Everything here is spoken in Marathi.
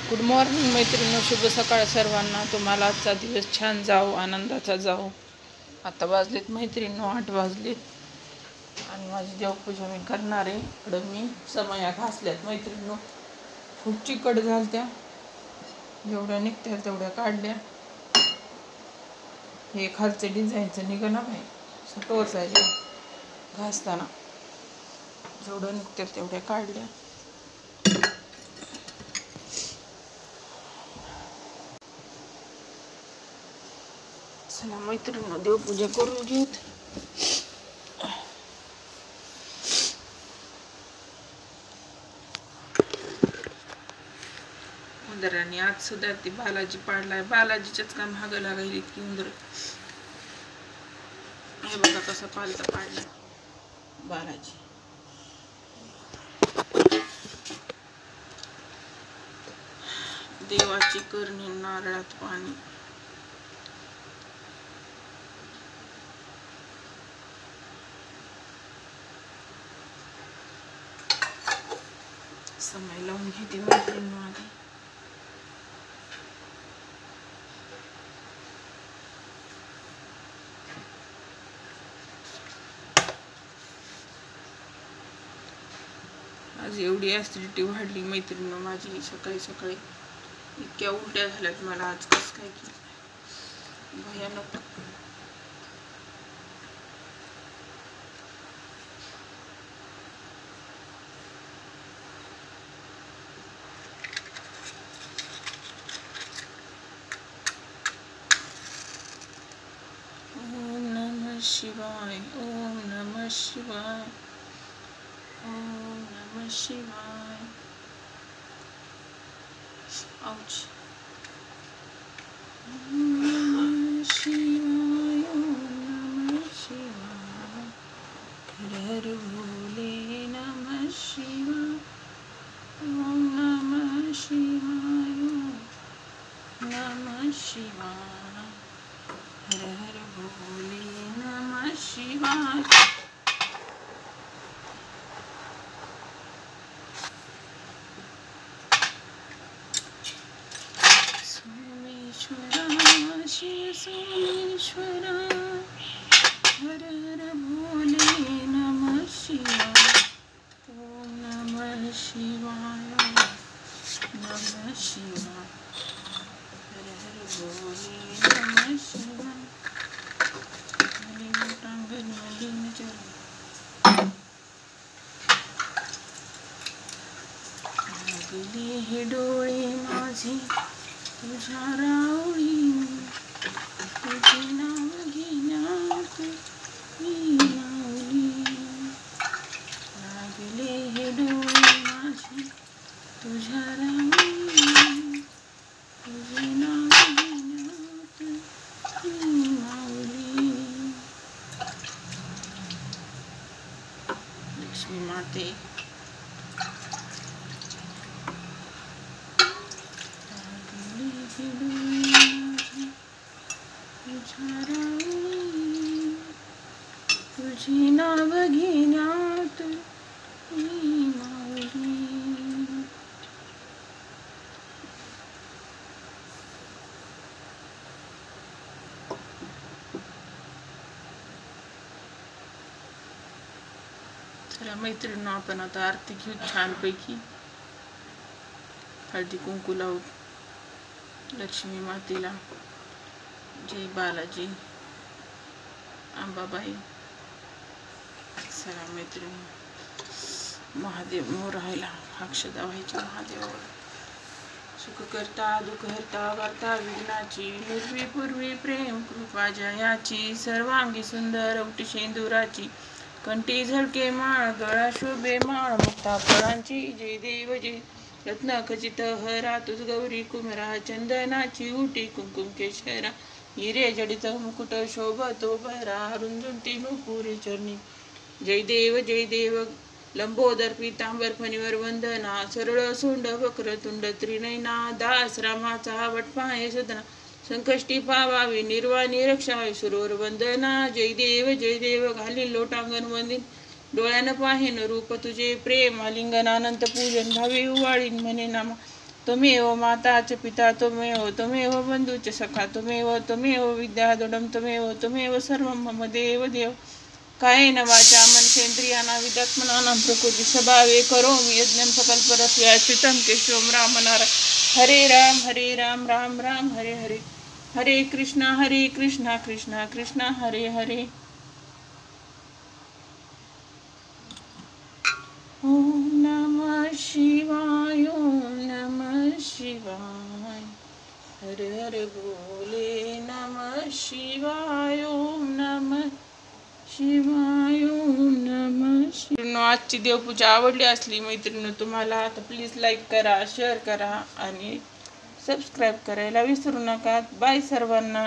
गुड मॉर्निंग मैत्रिणी, शुभ सकाळ सर्वांना. तुम्हाला आजचा दिवस छान जाओ, आनंदाचा जाओ. आता वाजलेत मैत्रिणी 8 वाजलेत आणि माझी देवपूजा मी करणार आहे. इकडं मी समया घासल्यात मैत्रिणी. खूप चिकट झालत्या, जेवढ्या निघत्या तेवढ्या काढल्या. हे खालचं डिझाईनचं निघणं नाही, सटोच आहे घासताना. जेवढं निघत्या तेवढ्या काढल्या. चला मैत्रिणी, देवपूजा करून घेऊत. उंदरांनी आज सुद्धा ती बालाजी पाडलाय. बालाजीच्याच का महाग लागायला इतकी उंदर. हे बघा कसा पालता पाडला बालाजी. देवाची करणी नारळात पाणी. समय लावून घेते मैत्रिणी आधी. आज एवढी ऍसिडिटी वाढली मैत्रिणी माझी. सकाळी सकाळी इतक्या उलट्या झाल्यात मला आज. कसं काय की भयानक. ओम नमः शिवाय, ओम नमः शिवाय, ओम नमः शिवाय. औच. ओम नमः शिवाय, ओम नमः शिवाय. हर हर भोले नमः शिवाय. ओम नमः शिवाय, ओम नमः शिवाय. हर हर भोले नमः शिवाय. सोमेश्वरा शिव सोमेश्वरा. हर हर भोले नमः शिवाय. ओम नमः शिवाय, नमः शिवाय. हर हर भोले नमः शिवाय. लागले हे डोळे माझे तुझ्या रावळी. तुझे नाव घेण्यात मी माऊली. लागले हे डोळे माझे तुझ्या रावळी. तुझे नाव घेण्यात मी माऊली. लक्ष्मी माते तुझे नाव घेण्यात मी माऊली. चला मैत्रिणी, आपण आता आरती घेऊ छानपैकी. हळदी कुंकू लावू लक्ष्मी मातेला. जय बालाजी, अंबाबाई. चला मैत्रिणी, महादेव मोर राहिला. अक्षदा व्हायच्या महादेवावर. सुख करता दुःख हरता वार्ता विघ्नाची. निर्वी पूर्वी प्रेम कृपा जयाची. सर्वांगी सुंदर औटी शेंदुराची. कंठी झळके माळ, गळा शोभे माळ. मुक्ता फळांची. जय देव जय. रत्न खचित हरा तुझ गौरी कुमरा. चंदनाची उटी कुंकुम केशरा. हिरे जडित मुकुट शोभतो बहरा. रुंजुंटी नुपुरी चरणी. जय देव जय देव. लंबोदर पीतांबर फणीवर वंदना. सरळ सोंड वक्रतुंड त्रिनयना. दास रामाचा वटपाय सदना. संकष्टी पावावी निर्वाणी रक्षावी. सुरवर वंदना. जय देव. घालीन लोटांगण वंदिन. डोळ्यानं पाहेन रूप तुझे. प्रेम आलिंगन अनंत पूजन. भावी उवाळीन म्हणे नामा. त्वमेव माता च पिता त्वमेव बंधू च सखा त्वमेव विद्याधुरं त्वमेव सर्वं मम देव कायेन वाचा मनसेन्द्रियाणां विद्यात्मनां प्रकृति स्वभावे करोमि यज्ञं सकलपरस्याच्युतं केशवं रामनारायण हरे राम राम राम हरे हरे हरे कृष्णा कृष्णा कृष्णा हरे हरे ओम नमः शिवाय हर हर बोले नमः शिवाय ओम नमः शिवाय ओम नमः शिवाय। आजची देवपूजा आवडली असली मैत्रिणी तुम्हाला तर प्लीज लाईक करा, शेअर करा आणि सबस्क्राईब करायला विसरू नका। बाय सर्वांना।